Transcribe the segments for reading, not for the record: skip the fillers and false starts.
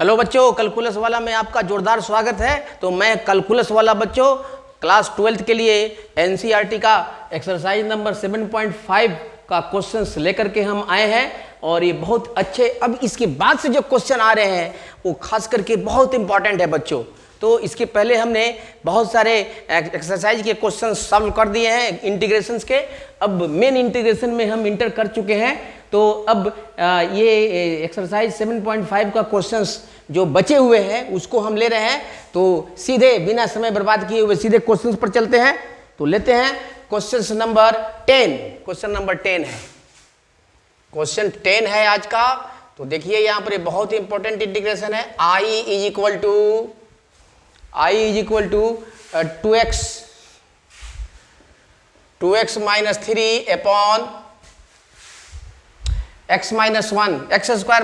Hello बच्चों, calculus वाला में आपका जोरदार स्वागत है। तो मैं कैलकुलस वाला बच्चों क्लास 12th के लिए एनसीईआरटी का एक्सरसाइज नंबर 7.5 का क्वेश्चंस लेकर के हम आए हैं और ये बहुत अच्छे। अब इसके बाद से जो क्वेश्चन आ रहे हैं वो खास करके बहुत इंपॉर्टेंट है बच्चों। तो इसके पहले हमने बहुत सारे एक्सरसाइज के क्वेश्चन सॉल्व कर दिए हैं इंटीग्रेशंस के। अब मेन इंटीग्रेशन में हम इंटर कर चुके हैं। तो अब ये एक्सरसाइज 7.5 का क्वेश्चंस जो बचे हुए हैं उसको हम ले रहे हैं। तो सीधे बिना समय बर्बाद किए हुए सीधे क्वेश्चंस पर चलते हैं। तो लेते हैं क्वेश्चन नंबर 10। क्वेश्चन नंबर 10 है, क्वेश्चन 10 है आज का। तो देखिए यहाँ पर बहुत इंपॉर्टेंट इंटीग्रेशन है। I is equal to 2x minus 3 upon x minus 1 x square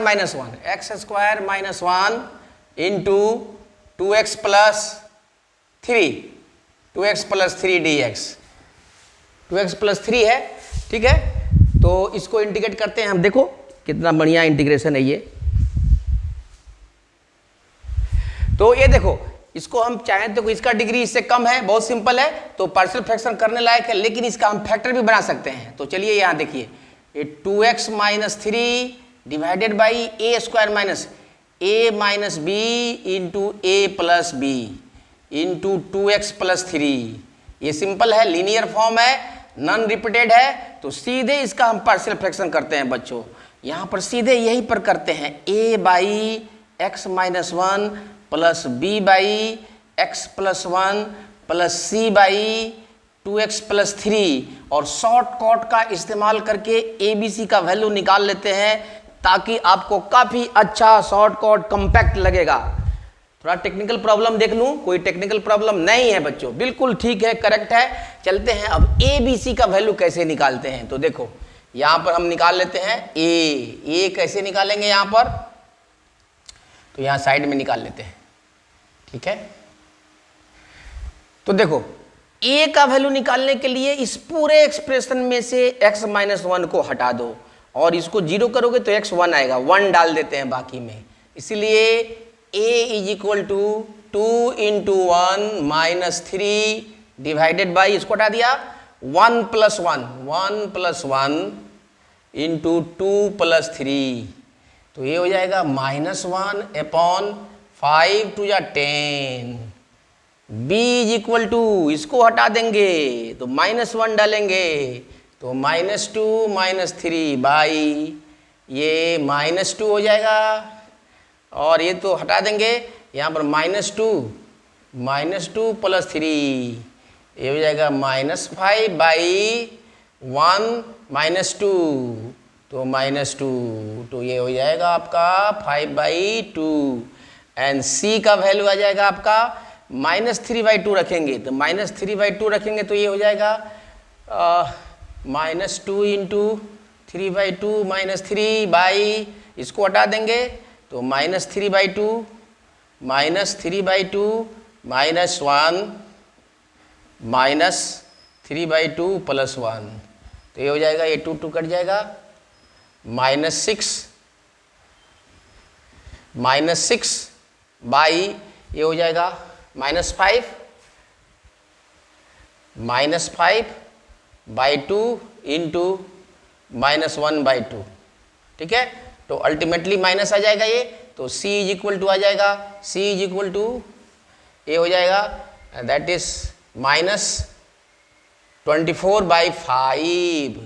minus 1 into 2x plus 3 dx। 2x plus 3 है, ठीक है। तो इसको इंटीग्रेट करते हैं हम। देखो कितना बढ़िया इंटीग्रेशन है ये। तो ये देखो, इसको हम चाहें तो इसका डिग्री इससे कम है, बहुत सिंपल है, तो पार्शियल फ्रैक्शन करने लायक है, लेकिन इसका हम फैक्टर भी बना सकते हैं। तो चलिए यहाँ देखिए, ये 2x minus 3 divided by A square minus a minus B into A plus B into 2x plus 3। ये सिंपल है, लीनियर फॉर्म है, नॉन रिपीटेड है। तो सीधे इसका हम पार्शियल फ्रैक्शन करते हैं बच्चों। यहाँ पर सीधे यहीं पर करते हैं, a by x minus 1 plus B by x plus 1 plus C by 2x plus 3। और शॉर्टकट का इस्तेमाल करके ABC का वैल्यू निकाल लेते हैं ताकि आपको काफ़ी अच्छा शॉर्टकट कॉम्पैक्ट लगेगा। थोड़ा टेक्निकल प्रॉब्लम देख लूँ, कोई टेक्निकल प्रॉब्लम नहीं है बच्चों, बिल्कुल ठीक है, करेक्ट है। चलते हैं अब ABC का वैल्यू कैसे निकालते हैं। तो देखो यहाँ पर हम निकाल लेते हैं A कैसे निकालेंगे यहाँ पर। तो यहाँ साइड में निकाल लेते हैं, ठीक है। तो देखो a का वैल्यू निकालने के लिए इस पूरे एक्सप्रेशन में से x माइनस 1 को हटा दो और इसको 0 करोगे तो x 1 आएगा, 1 डाल देते हैं बाकी में। इसलिए a is equal to 2 into 1 minus 3 divided by, इसको हटा दिया, 1 प्लस 1 इंटू 2 प्लस 3। तो ये हो जाएगा माइनस 1 अपॉन 5 टू या 10। b इज इक्वल टू, इसको हटा देंगे तो माइनस 1 डालेंगे तो माइनस 2 माइनस 3 बाई ये माइनस 2 हो जाएगा। और ये तो हटा देंगे, यहाँ पर माइनस 2 प्लस 3 ये हो जाएगा माइनस 5 बाई 1 माइनस 2 तो माइनस 2। तो ये हो जाएगा आपका 5 बाई 2। एंड c का वैल्यू आ जाएगा आपका माइनस 3/2 रखेंगे तो माइनस 3/2 रखेंगे तो ये हो जाएगा माइनस 2 इंटू 3/2 माइनस 3 बाई, इसको हटा देंगे तो माइनस 3/2 माइनस 1 माइनस 3/2 प्लस 1। तो ये हो जाएगा, ये 2 कट जाएगा, माइनस 6 बाई ये हो जाएगा माइनस 5 बाई 2 इंटू माइनस 1/2, ठीक है। तो अल्टीमेटली माइनस आ जाएगा ये, तो c इज इक्वल टू आ जाएगा, c इज इक्वल टू ये हो जाएगा, दैट इज माइनस 24/5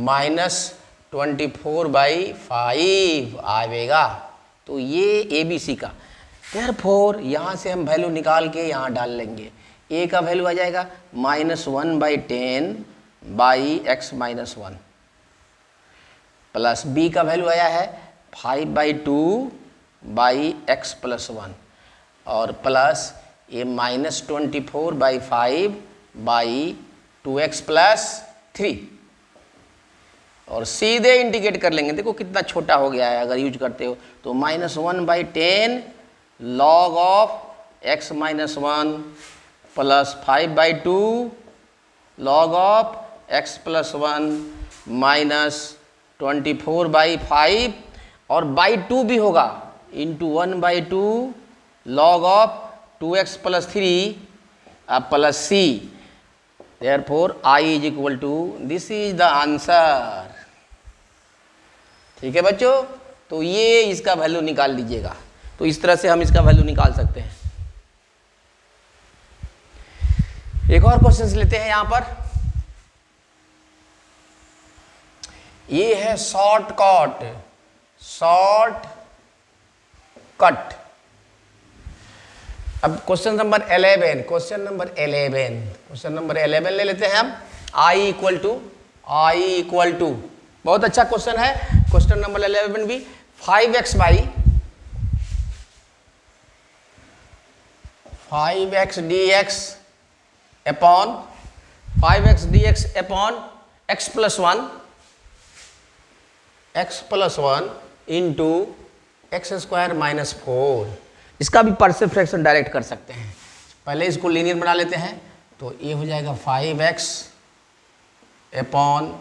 माइनस 24/5 आएगा। तो ये ABC का। देयरफॉर यहाँ से हम वैल्यू निकाल के यहाँ डाल लेंगे। a का वैल्यू आ जाएगा minus 1/10 by x minus 1 plus b का वैल्यू आया है 5/2 बाई एक्स प्लस 1 और प्लस ये माइनस 24/5 बाई 2x प्लस 3 और सीधे इंटीग्रेट कर लेंगे। देखो कितना छोटा हो गया है अगर यूज करते हो। तो minus 1/10 log of x minus 1 plus 5/2 log of x plus 1 minus 24/5 और बाई 2 भी होगा, into 1/2 log of 2x plus 3 plus C, therefore I is equal to, this is the answer. ठीक है बच्चों, तो ये इसका वैल्यू निकाल लीजिएगा। तो इस तरह से हम इसका वैल्यू निकाल सकते हैं। एक और क्वेश्चन लेते हैं यहां पर। ये है शॉर्ट कट। अब क्वेश्चन नंबर 11 ले लेते हैं हम। I इक्वल टू, बहुत अच्छा क्वेश्चन है क्वेश्चन नंबर 11 भी। 5x dx upon 5x dx upon x plus 1 into x square minus 4। इसका भी पार्शियल फ्रैक्शन डायरेक्ट कर सकते हैं। पहले इसको लीनियर बना लेते हैं, तो ये हो जाएगा 5x अपॉन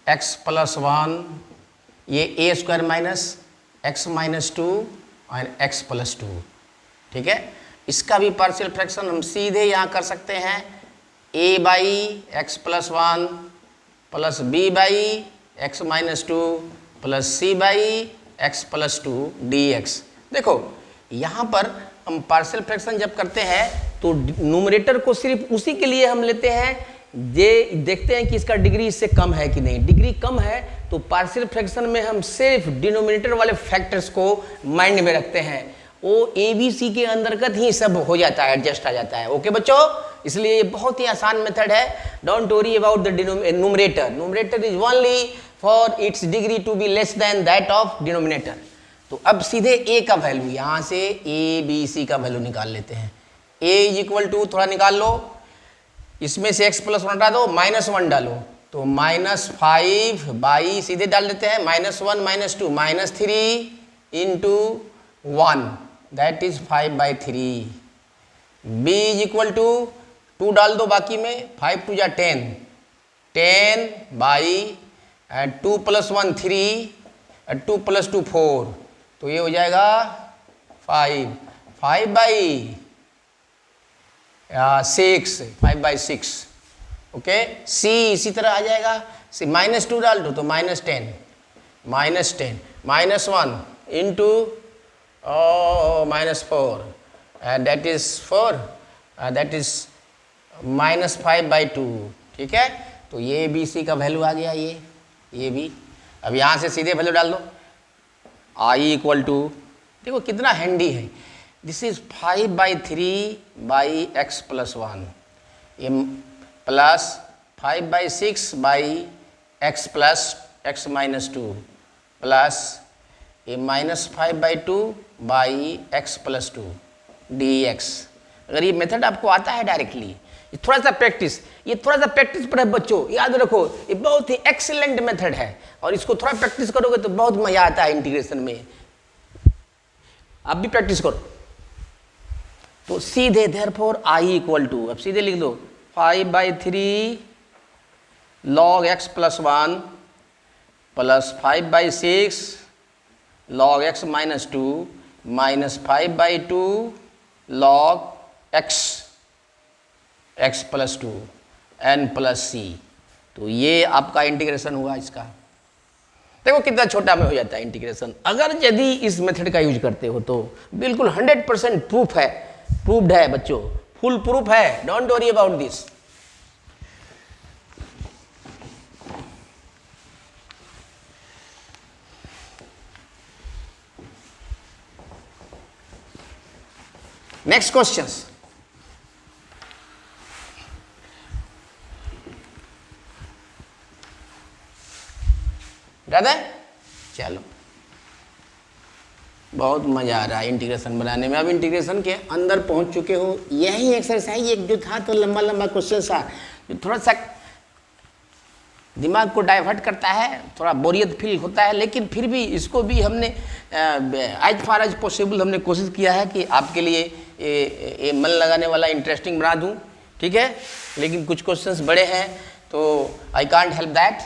x प्लस 1, ये a square minus x minus 2 और x प्लस 2। ठीक है, इसका भी पार्शियल फ्रैक्शन हम सीधे यहाँ कर सकते हैं। a by x plus 1 plus b by x minus 2 plus c by x plus 2 dx। देखो यहाँ पर हम पार्शियल फ्रैक्शन जब करते हैं तो न्यूमरेटर को सिर्फ उसी के लिए हम लेते हैं, ये देखते हैं कि इसका डिग्री इससे कम है कि नहीं। डिग्री कम है तो पार्शियल फ्रैक्शन में हम सिर्फ डिनोमिनेटर वाले फैक्टर्स को माइंड में रखते हैं। वो ABC के अंतर्गत ही सब हो जाता है, एडजस्ट आ जाता है। ओके बच्चों, इसलिए ये बहुत ही आसान मेथड है। Don't worry about the numerator. Numerator is only for its degree to be less than that of denominator. तो अब सीधे a का वैल्यू, यहाँ से ABC का वैल्यू निकाल लेते हैं। a इज इक्वल टू, थोड़ा निकाल लो, इसमें से x प्लस 1 हटा दो, -1 डालो, तो -5 बाई, सीधे डाल देते हैं, -1 -2 -3 into 1, that is 5/3। b is equal to 2 डाल दो बाकी में, 5 2 जा 10 बाई 2 प्लस 1 3 2 प्लस 2 4, तो ये हो जाएगा 5 बाई 5/6। ओके, c इसी तरह आ जाएगा, -2 डाल दो तो -10 -1 into -4, that is 4, that is -5/2। ठीक है, तो ये ABC का वैल्यू आ गया। ये भी अब यहाँ से सीधे वैल्यू डाल दो। I इक्वल टू, देखो कितना हैंडी है, this is 5/3 by x plus 1, ये plus 5/6 by x plus x minus 2 plus ये -5/2 बाई एक्स प्लस 2 dx। अगर ये मेथड आपको आता है डायरेक्टली, थोड़ा सा प्रैक्टिस पर है बच्चों, याद रखो ये बहुत ही एक्सीलेंट मेथड है और इसको थोड़ा प्रैक्टिस करोगे तो बहुत मजा आता है इंटीग्रेशन में। आप भी प्रैक्टिस करो। तो सीधे देयरफॉर I इक्वल टू, अब सीधे लिख दो 5/3 log x plus 1 plus 5/6 log x minus 2 minus 5/2 log x plus 2 n plus c। तो ये आपका इंटीग्रेशन हुआ इसका। देखो कितना छोटा में हो जाता है इंटीग्रेशन अगर यदि इस मेथड का यूज करते हो तो। बिल्कुल 100% प्रूफ्ड है बच्चों, फुल प्रूफ है, don't worry about this. Next questions. दादा चलो, बहुत मजा आ रहा है इंटीग्रेशन बनाने में। अब इंटीग्रेशन के अंदर पहुंच चुके हो। यही एक्सरसाइज एक जो था तो लंबा क्वेश्चन था जो थोड़ा सा दिमाग को डाइवर्ट करता है, थोड़ा बोरियत फील होता है, लेकिन फिर भी इसको भी हमने एज फार एज पॉसिबल हमने कोशिश किया है कि आपके लिए ये मन लगाने वाला इंटरेस्टिंग बना दूं। ठीक है, लेकिन कुछ क्वेश्चंस बड़े हैं तो I can't help that,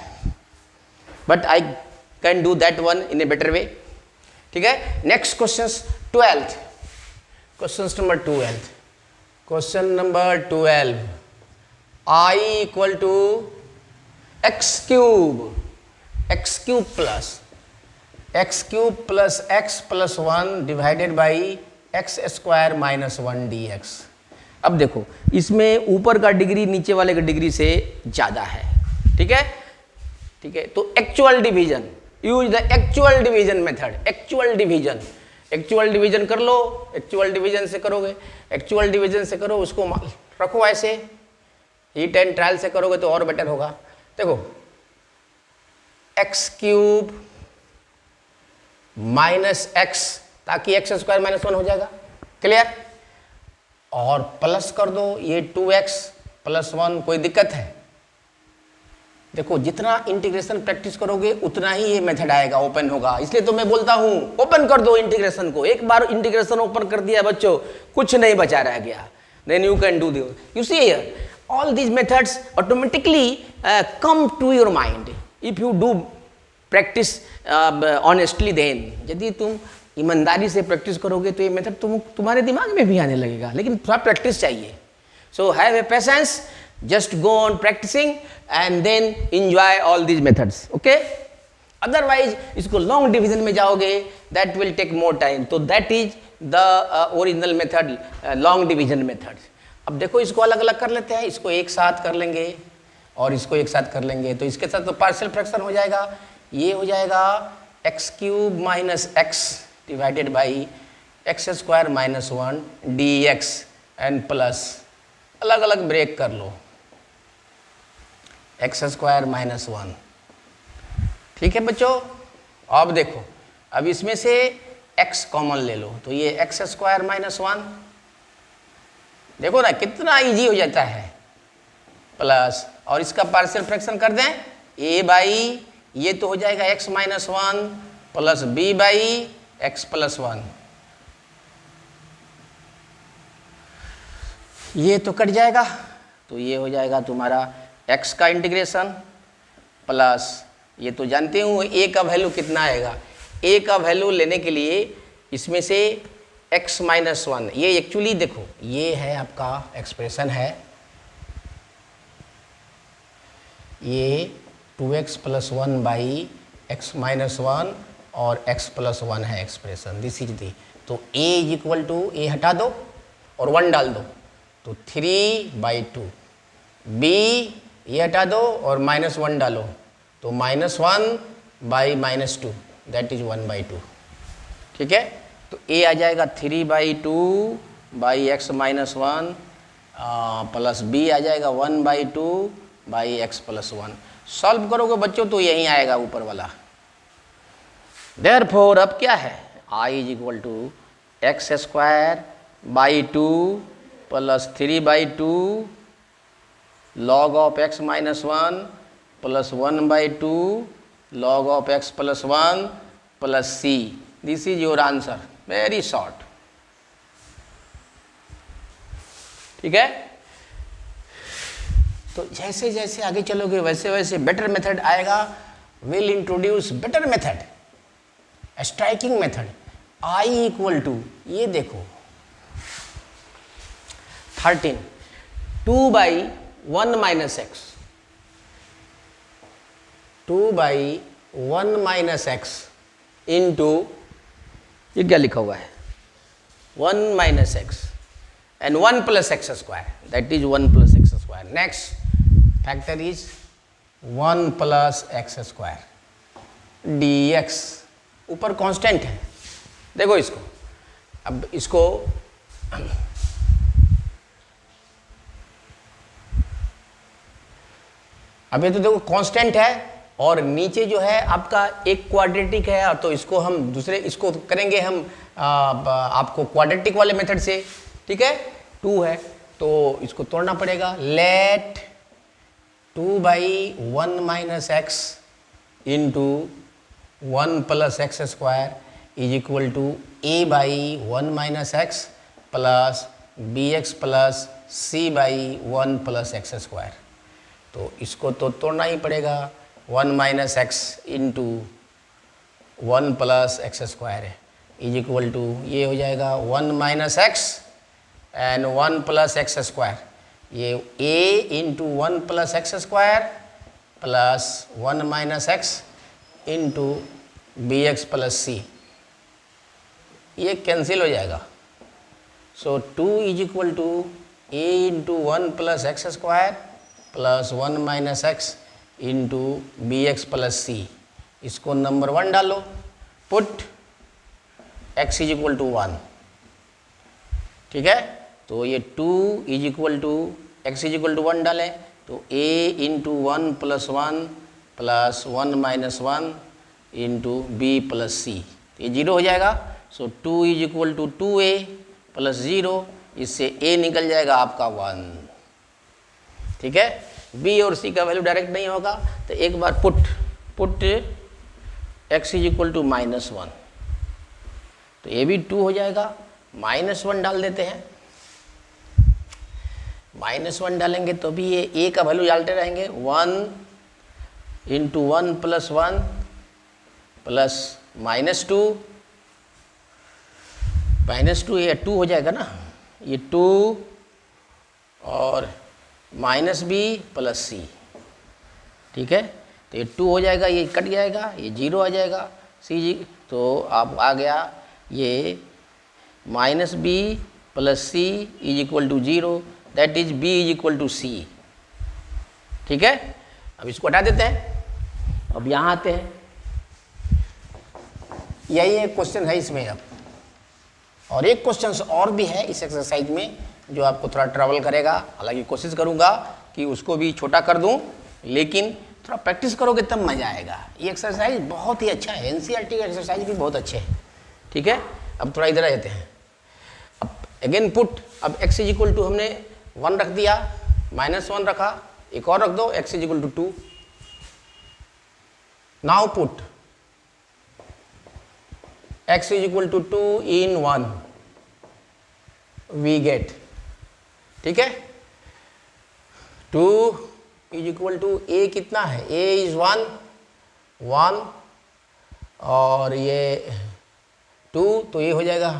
but I can do that one in a better way. ठीक है, next question 12th, question number 12 I equal to x cube plus x plus 1 divided by x square minus 1 dx। अब देखो इसमें ऊपर का degree नीचे वाले का डिग्री से ज़्यादा है। ठीक है, तो actual division, use the actual division method. Actual division कर लो, एक्चुअल डिवीजन से करो, उसको रखो ऐसे, हीट एंड ट्रायल से करोगे तो और बेटर होगा। देखो एक्स क्यूब माइनस एक्स, ताकि एक्स स्क्वायर माइनस 1 हो जाएगा, क्लियर। और प्लस कर दो ये 2x प्लस 1, कोई दिक्कत है? देखो जितना इंटीग्रेशन प्रैक्टिस करोगे उतना ही ये मेथड आएगा, ओपन होगा। इसलिए तो मैं बोलता हूं ओपन कर दो इंटीग्रेशन को। एक बार इंटीग्रेशन ओपन कर दिया बच्चों, कुछ नहीं बचा रह गया। Then you can do this. You see here all these methods automatically come to your mind if you do practice honestly। then यदि तुम ईमानदारी से प्रैक्टिस करोगे तो ये मेथड तुम्हारे दिमाग में भी आने लगेगा, लेकिन थोड़ा प्रैक्टिस चाहिए। So have a patience, just go on practising and then enjoy all these methods, okay. Otherwise इसको लॉन्ग डिवीजन में जाओगे, that will take more time. तो that is the original method, long division method. अब देखो इसको अलग अलग कर लेते हैं, इसको एक साथ कर लेंगे और इसको एक साथ कर लेंगे, तो इसके साथ तो पार्शियल फ्रैक्शन हो जाएगा। ये हो जाएगा x cube minus x divided by x square minus 1 dx and plus, अलग अलग ब्रेक कर लो, एक्स स्क्वायर माइनस 1। ठीक है बच्चों, अब देखो अब इसमें से x कॉमन ले लो, तो ये एक्स स्क्वायर माइनस 1, देखो ना कितना इजी हो जाता है, प्लस और इसका पार्शियल फ्रैक्शन कर दें, a बाई ये तो हो जाएगा x minus 1 plus b by x plus 1, ये तो कट जाएगा, तो ये हो जाएगा तुम्हारा x का इंटीग्रेशन प्लस, ये तो जानते हो a का वैल्यू कितना आएगा। a का वैल्यू लेने के लिए इसमें से x माइनस 1, ये एक्चुअली देखो ये है आपका एक्सप्रेशन है, ये 2x plus 1 by x minus 1 और x प्लस 1 है एक्सप्रेशन, दिस इज दी। तो a is equal to, a हटा दो और 1 डाल दो, तो 3/2, b ये हटा दो और माइनस 1 डालो, तो minus 1 by minus 2, that is 1/2। ठीक है, तो a आ जाएगा 3/2 by x minus 1 plus b आ जाएगा 1/2 बाई एक्स प्लस 1। सॉल्व करोगे बच्चों तो यही आएगा ऊपर वाला। देयरफॉर अब क्या है, i is equal to x square by 2 plus 3/2 log of x minus 1 plus 1/2 log of x plus 1 plus c। This is your answer, very short. ठीक है, तो जैसे जैसे आगे चलोगे वैसे वैसे बेटर मेथड आएगा, will introduce better method, striking method. i equal to, ये देखो 13 2/1 minus x, 2/1 minus x into, ये क्या लिखा हुआ है 1 minus x and 1 plus x square, that is 1 plus x square. Next factor is 1 plus x square dx, ऊपर constant है। देखो इसको, अब इसको अब ये तो देखो कांस्टेंट है और नीचे जो है आपका एक क्वाड्रेटिक है, तो इसको हम दूसरे इसको करेंगे हम आपको क्वाड्रेटिक वाले मेथड से। ठीक है, 2 है तो इसको तोड़ना पड़ेगा। Let 2/1 minus x into 1 plus x square is equal to a/1 minus x plus bx plus c/1 plus x square. तो इसको तो तोड़ना ही पड़ेगा, 1 minus x into 1 plus x square है इज इक्वल टू, ये हो जाएगा 1 minus x and 1 plus x square, ये a into 1 plus x square plus 1 minus x into B x plus C, ये कैंसिल हो जाएगा। So 2 is equal to a into 1 plus x square plus 1 minus x into B x plus C, इसको number 1 डालो, put x is equal to 1, ठीक है। तो ये 2 is equal to X is equal to 1 डालें तो a into 1 plus 1 plus 1 minus 1 into B plus C, ये 0 हो जाएगा। So 2 is equal to 2a plus 0, इससे a निकल जाएगा आपका 1, ठीक है। b और c का वैल्यू डायरेक्ट नहीं होगा तो एक बार put x is equal to -1, तो ये भी 2 हो जाएगा। -1 डाल देते हैं, -1 डालेंगे तो भी ये a का वैल्यू डालते रहेंगे, 1 इंटू 1 प्लस 1 प्लस -2, ये 2 हो जाएगा ना, ये 2 और माइनस बी प्लस सी, ठीक है। तो ये 2 हो जाएगा, ये कट जाएगा, ये 0 आ जाएगा, सी जी, तो आप आ गया ये minus B plus C is equal to 0, that is B is equal to C, ठीक है। अब इसको हटा देते हैं, अब यहाँ आते हैं, यही एक क्वेश्चन है इसमें अब, और एक क्वेश्चन और भी है इस एक्सरसाइज में जो आपको थोड़ा ट्रबल करेगा, हालांकि कोशिश करूंगा कि उसको भी छोटा कर दूं, लेकिन थोड़ा प्रैक्टिस करोगे तब मजा आएगा। ये एक्सरसाइज बहुत ही अच्छा है, एनसीईआरटी का एक्सरसाइज भी बहुत अच्छे हैं, ठीक है। अब थोड़ा इधर रहते हैं, अब अगेन पुट, अब x इज इक्वल टू हमने 1 रख दिया, -1 रखा, एक और रख दो, x is equal to 2, now put x is equal to 2 in 1, we get, ठीक है। 2 इज इक्वल टू a कितना है, a इज 1 और ये 2, तो ये हो जाएगा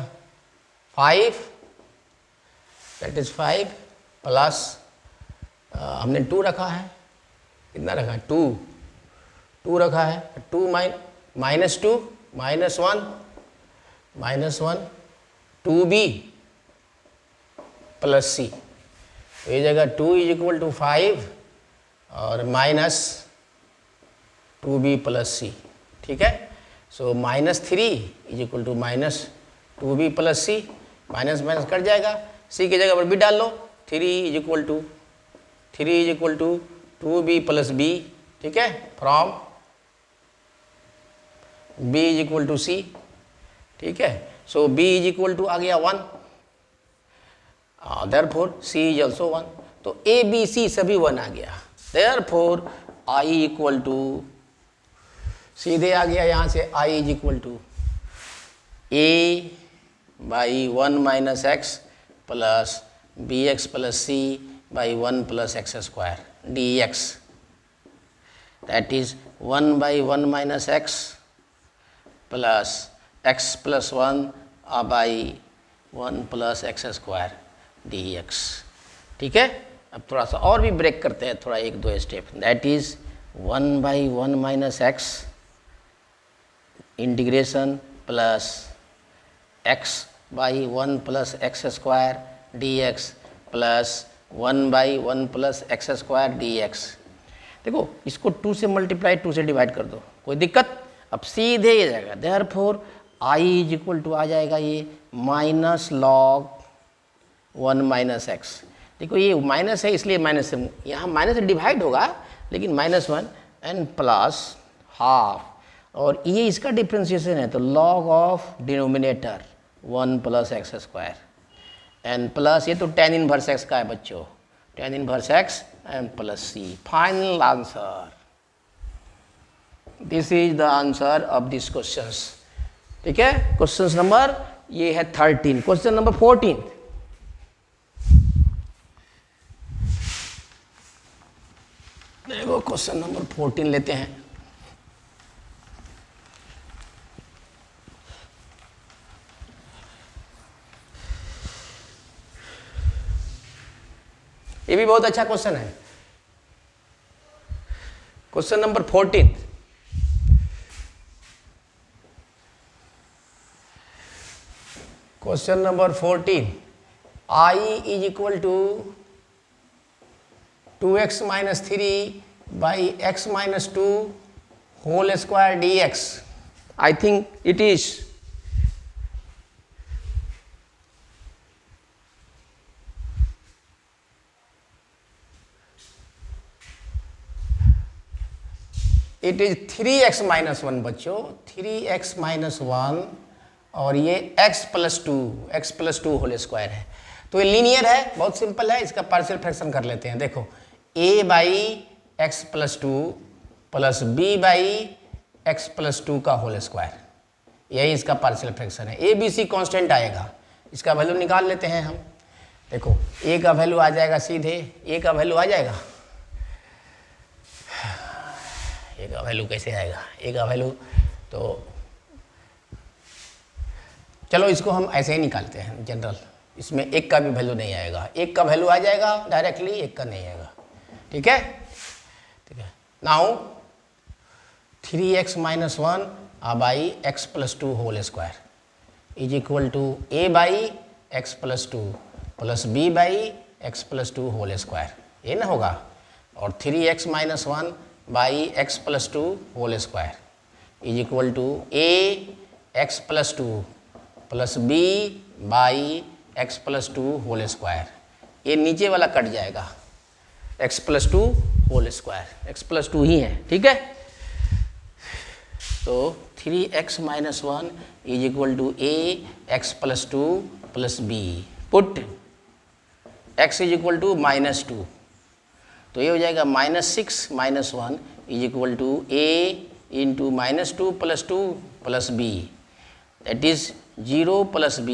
5, दैट इज 5 प्लस हमने 2 रखा है, कितना रखा है, 2 रखा है, 2 माइनस 2 -1 2b प्लस सी, तो ये जगह 2 इज इक्वल टू 5 और माइनस 2b प्लस सी, ठीक है। So -3 is equal to -2b plus C, minus cut जाएगा, सी की जगह पर b डाल लो, 3 is equal to 2b plus b, ठीक है, from b is equal to c, ठीक है। So b is equal to आ गया 1, देयरफॉर c इज ऑल्सो 1, तो a b c सभी 1 आ गया, देयरफॉर i इक्वल टू, सीधे आ गया यहाँ से i is equal to a by 1 minus x plus b x plus C by 1 plus x square d x, that is 1 by 1 minus x plus 1 by 1 plus x square d x, ठीक है। अब थोड़ा सा और भी break करते हैं, थोड़ा 1-2 step, that is 1 by 1 minus x integration plus x by 1 plus x square d x plus 1 by 1 plus x square d x. देखो इसको 2 से मल्टीप्लाई 2 से डिवाइड कर दो, कोई दिक्कत, अब सीधे ये जाएगा, therefore i is equal to आ जाएगा ये माइनस लॉग 1 माइनस एक्स। देखो ये माइनस है इसलिए माइनस से, यहाँ माइनस से डिवाइड होगा लेकिन -1 एंड प्लस हाफ, और ये इसका डिफ्रेंशिएशन है तो log of denominator 1 plus x square and plus, ये तो tan इनवर्स एक्स का है बच्चों, tan inverse x and plus c, final answer, this is the answer of this question, ठीक है। क्वेश्चन नंबर ये है 13, क्वेश्चन नंबर 14, देखो क्वेश्चन नंबर 14 लेते हैं। ये भी बहुत अच्छा क्वेश्चन है। Question number 14, question number 14, I is equal to 2x minus 3 by x minus 2 whole square dx। I think it is it is 3x minus 1 बच्चों, 3x माइनस 1 और ये x प्लस 2 होल स्क्वायर है। तो ये linear है, बहुत simple है। इसका पार्शियल फ्रैक्शन कर लेते हैं। देखो a by x plus 2 plus b by x plus 2 का होल स्क्वायर, यही इसका पार्शियल फ्रैक्शन है। a b c कांस्टेंट आएगा, इसका वैल्यू निकाल लेते हैं हम। देखो a का वैल्यू आ जाएगा सीधे, a का वैल्यू आ जाएगा, a का वैल्यू कैसे आएगा, a का वैल्यू तो चलो इसको हम ऐसे ही निकालते हैं जनरल, इसमें एक का भी वैल्यू नहीं आएगा, एक का वैल्यू आ जाएगा डायरेक्टली, एक का नहीं आएगा। ठीक है, ठीक है। Now 3x minus 1 by x plus 2 whole square is equal to a by x plus 2 plus b by x plus 2 whole square, ये ना होगा। और 3x minus 1 by x plus 2 whole square is equal to a x plus 2 plus b by x plus 2 whole square, ये नीचे वाला cut जाएगा, x plus 2 whole square, x plus 2 ही है। ठीक है, तो 3x minus 1 is equal to a x plus 2 plus b, put x is equal to minus 2, तो ये हो जाएगा -6 minus 1 is equal to a into -2 plus 2 plus b, that is 0 plus b,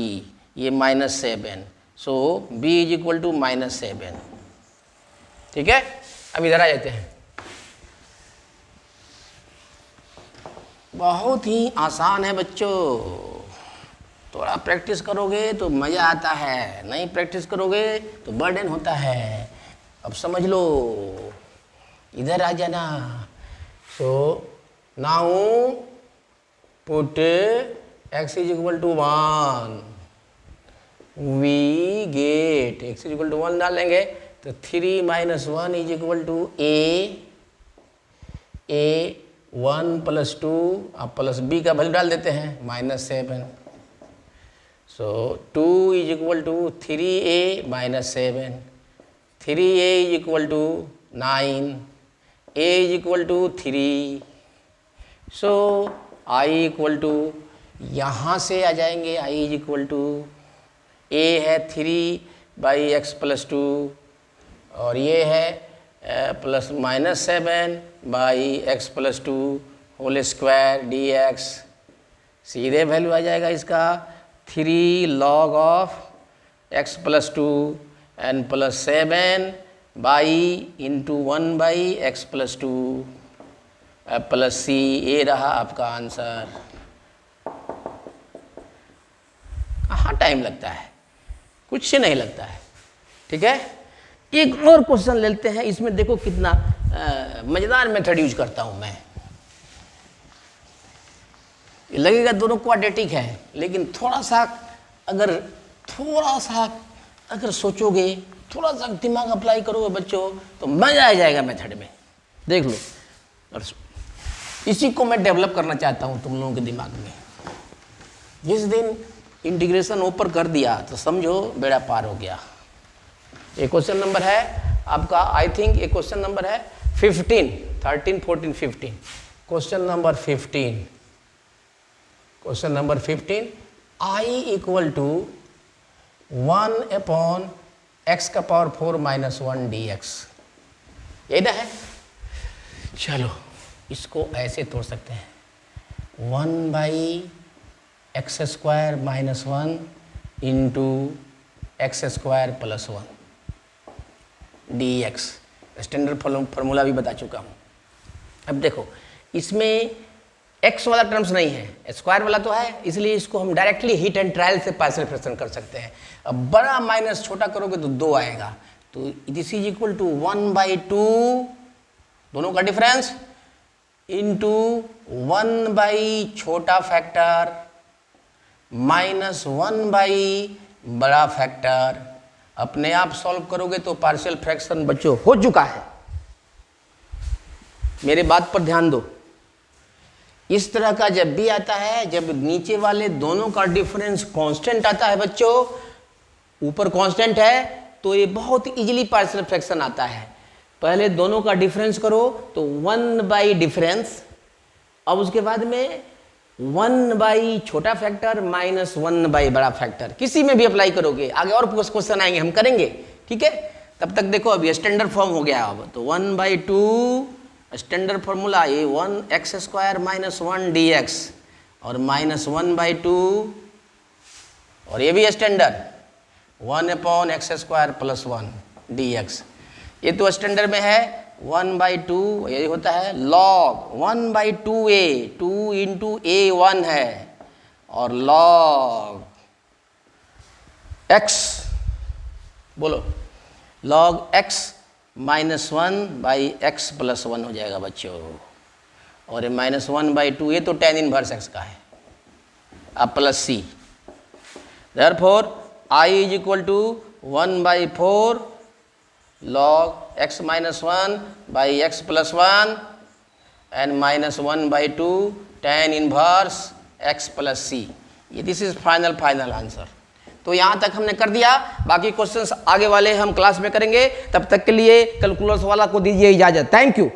ये -7, so b is equal to -7। ठीक है, अब इधर आ जाते हैं। बहुत ही आसान है बच्चों, थोड़ा प्रैक्टिस करोगे तो मज़ा आता है, नहीं प्रैक्टिस करोगे तो बर्डन होता है। अब समझ लो, इधर आ जाना। So now put x is equal to 1, we get x is equal to 1 डालेंगे तो 3 minus 1 is equal to a 1 plus 2 अब प्लस b का वैल्यू डाल देते हैं -7, so 2 is equal to 3a minus 7, 3a is equal to 9, a is equal to 3, so i equal to, यहाँ से आ जाएंगे i is equal to, a है 3 बाई एक्स प्लस 2 और ये है plus -7 by x plus 2 whole square dx, सीधे value आ जाएगा इसका 3 log of x plus 2 and plus 7 by into 1 by x plus 2 plus c, ये रहा आपका आंसर। कहाँ टाइम लगता है, कुछ से नहीं लगता है। ठीक है, एक और क्वेश्चन लेते हैं, इसमें देखो कितना मजेदार मेथड यूज करता हूं मैं। लगेगा दोनों क्वाड्रेटिक है, लेकिन थोड़ा सा अगर सोचोगे, थोड़ा सा दिमाग अप्लाई करोगे बच्चों तो मजा आ जाएगा मेथड में। देख लो, और इसी को मैं डेवलप करना चाहता हूं तुम लोगों के दिमाग में। जिस दिन इंटीग्रेशन ऊपर कर दिया तो समझो बेड़ा पार हो गया। ये क्वेश्चन नंबर है आपका, आई थिंक ये क्वेश्चन नंबर है 15, 13, 14, 15। Question number 15, question number 15, i equal to 1 upon x का पावर 4 माइनस 1 dx, ये ना है। चलो इसको ऐसे तोड़ सकते हैं, 1 by x square minus 1 into x square plus 1 dx, standard formula भी बता चुका हूँ। अब देखो इसमें x वाला टर्म्स नहीं है, स्क्वायर वाला तो है, इसलिए इसको हम डायरेक्टली हीट एंड ट्रायल से पार्शियल फ्रैक्शन कर सकते हैं। अब बड़ा माइनस छोटा करोगे तो 2 आएगा, तो दिस इज इक्वल टू 1/2 दोनों का डिफरेंस इंटू 1 छोटा फैक्टर माइनस 1 बड़ा फैक्टर। अपने आप सॉल्व करोगे तो पार्शियल फ्रैक्शन बच्चों हो चुका है। मेरे बात पर ध्यान दो। इस तरह का जब भी आता है, जब नीचे वाले दोनों का डिफरेंस कांस्टेंट आता है बच्चों, ऊपर कांस्टेंट है, तो ये बहुत इजीली पार्शियल फ्रैक्शन आता है। पहले दोनों का डिफरेंस करो तो 1 डिफरेंस, अब उसके बाद में 1 छोटा फैक्टर माइनस 1 बड़ा फैक्टर, किसी में भी अप्लाई करोगे। आगे और क्वेश्चन आएंगे, हम करेंगे, ठीक है। तब तक देखो अभी स्टैंडर्ड फॉर्म हो गया। अब तो 1/2 स्टैंडर्ड फॉर्मूला ये 1x² माइनस 1 dx और माइनस 1/2, और ये भी स्टैंडर्ड 1/x² प्लस 1 dx। ये तो स्टैंडर्ड में है 1/2, यही होता है log 1/2a, 2 इंटू a 1 है, और log x, बोलो log x minus 1/x plus 1 हो जाएगा बच्चों, और ये माइनस 1/2, ये तो tan इनवर्स x का है, अब plus c। Therefore I is equal to 1/4 log x minus 1/x plus 1 and minus 1/2 tan inverse x plus c। ये दिस इज फाइनल आंसर। तो यहाँ तक हमने कर दिया, बाकी क्वेश्चंस आगे वाले हम क्लास में करेंगे। तब तक के लिए कैलकुलस वाला को दीजिए इजाजत। Thank you.